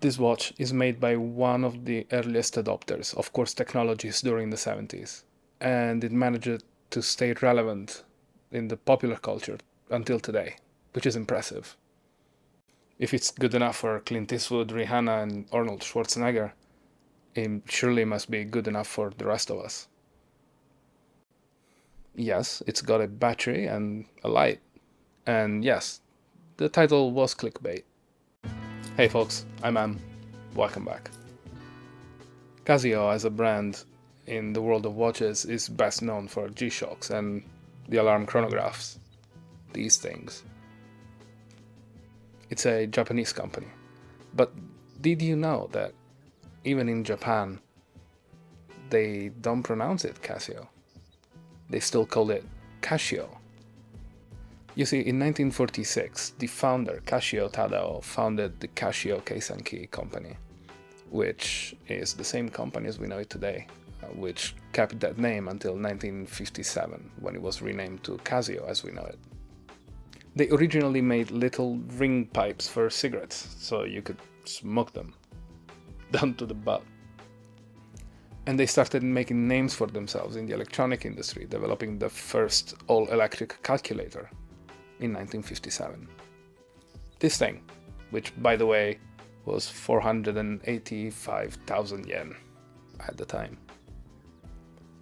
This watch is made by one of the earliest adopters of quartz technologies during the 70s, and it managed to stay relevant in the popular culture until today, which is impressive. If it's good enough for Clint Eastwood, Rihanna, and Arnold Schwarzenegger, it surely must be good enough for the rest of us. Yes, it's got a battery and a light. And yes, the title was clickbait. Hey folks, I'm Am. Welcome back. Casio as a brand in the world of watches is best known for G-Shocks and the alarm chronographs. These things. It's a Japanese company. But did you know that even in Japan, they don't pronounce it Casio? They still call it Kashio. You see, in 1946, the founder, Kashio Tadao, founded the Casio Case and Key company, which is the same company as we know it today, which kept that name until 1957, when it was renamed to Casio as we know it. They originally made little ring pipes for cigarettes, so you could smoke them down to the butt. And they started making names for themselves in the electronic industry, developing the first all-electric calculator in 1957. This thing, which by the way was 485,000 yen at the time.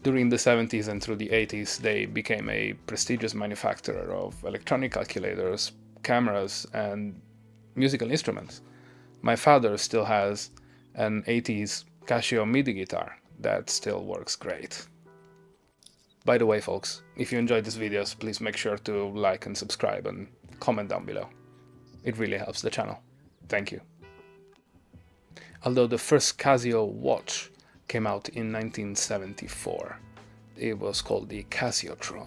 During the 70s and through the 80s, they became a prestigious manufacturer of electronic calculators, cameras, and musical instruments. My father still has an 80s Casio MIDI guitar that still works great. By the way, folks, if you enjoyed these videos, please make sure to like and subscribe and comment down below. It really helps the channel. Thank you. Although the first Casio Watch came out in 1974, it was called the Casiotron.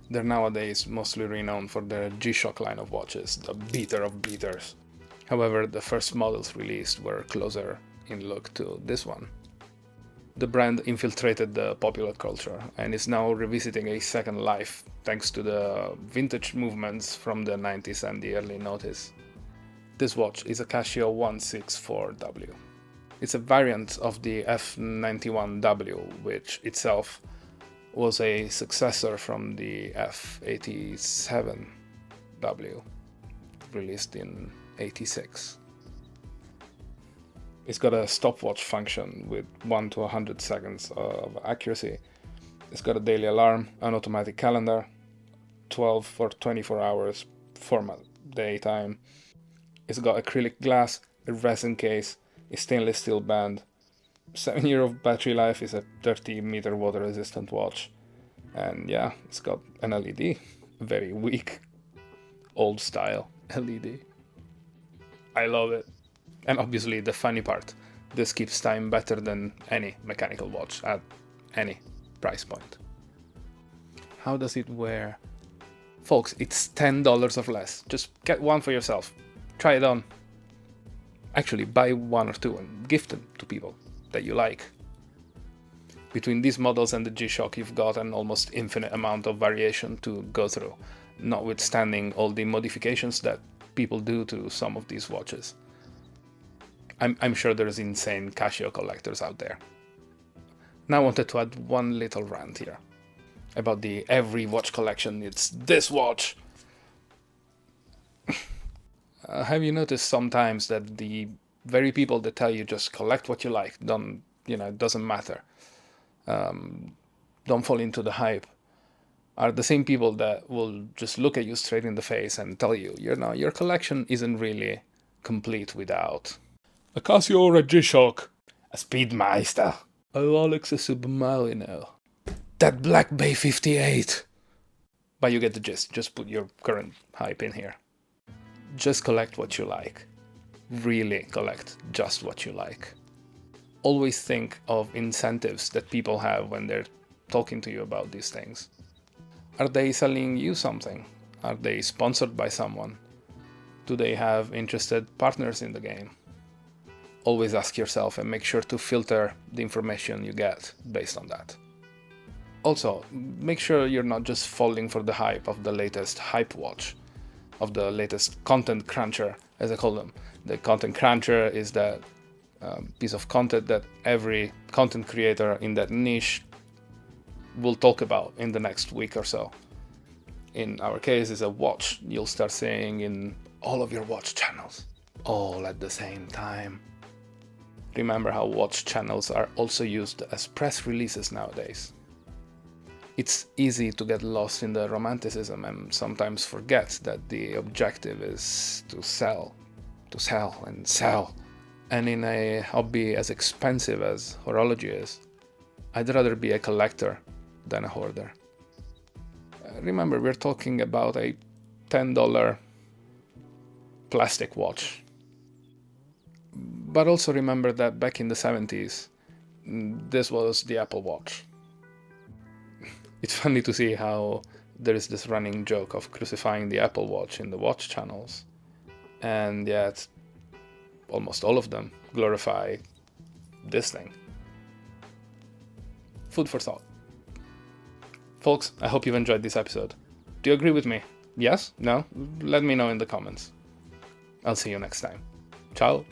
They're nowadays mostly renowned for their G-Shock line of watches, the beater of beaters. However, the first models released were closer in look to this one. The brand infiltrated the popular culture and is now revisiting a second life thanks to the vintage movements from the 90s and the early noughties. This watch is a Casio A164W. It's a variant of the F91W, which itself was a successor from the F87W, released in '86. It's got a stopwatch function with 1 to 100 seconds of accuracy. It's got a daily alarm, an automatic calendar, 12 or 24 hours format daytime. It's got acrylic glass, a resin case, a stainless steel band. 7 years of battery life, is a 30-meter water resistant watch. And yeah, it's got an LED, a very weak, old style LED. I love it. And obviously the funny part, this keeps time better than any mechanical watch at any price point. How does it wear? Folks, it's $10 or less. Just get one for yourself. Try it on. Actually, buy one or two and gift them to people that you like. Between these models and the G-Shock, you've got an almost infinite amount of variation to go through, notwithstanding all the modifications that people do to some of these watches. I'm sure there's insane Casio collectors out there. Now I wanted to add one little rant here about the every watch collection needs this watch. Have you noticed sometimes that the very people that tell you just collect what you like, don't, it doesn't matter, don't fall into the hype, are the same people that will just look at you straight in the face and tell you, your collection isn't really complete without a Casio or a G-Shock, a Speedmeister, a Rolex, a Submarino, that Black Bay 58. But you get the gist, just put your current hype in here. Just collect what you like. Really collect just what you like. Always think of incentives that people have when they're talking to you about these things. Are they selling you something? Are they sponsored by someone? Do they have interested partners in the game? Always ask yourself and make sure to filter the information you get based on that. Also, make sure you're not just falling for the hype of the latest hype watch, of the latest content cruncher, as I call them. The content cruncher is that piece of content that every content creator in that niche will talk about in the next week or so. In our case, it's a watch you'll start seeing in all of your watch channels, all at the same time. Remember how watch channels are also used as press releases nowadays. It's easy to get lost in the romanticism and sometimes forget that the objective is to sell and sell. And in a hobby as expensive as horology is, I'd rather be a collector than a hoarder. Remember, we're talking about a $10 plastic watch. But also remember that back in the 70s, this was the Apple Watch. It's funny to see how there is this running joke of crucifying the Apple Watch in the watch channels, and yet almost all of them glorify this thing. Food for thought. Folks, I hope you've enjoyed this episode. Do you agree with me? Yes? No? Let me know in the comments. I'll see you next time. Ciao!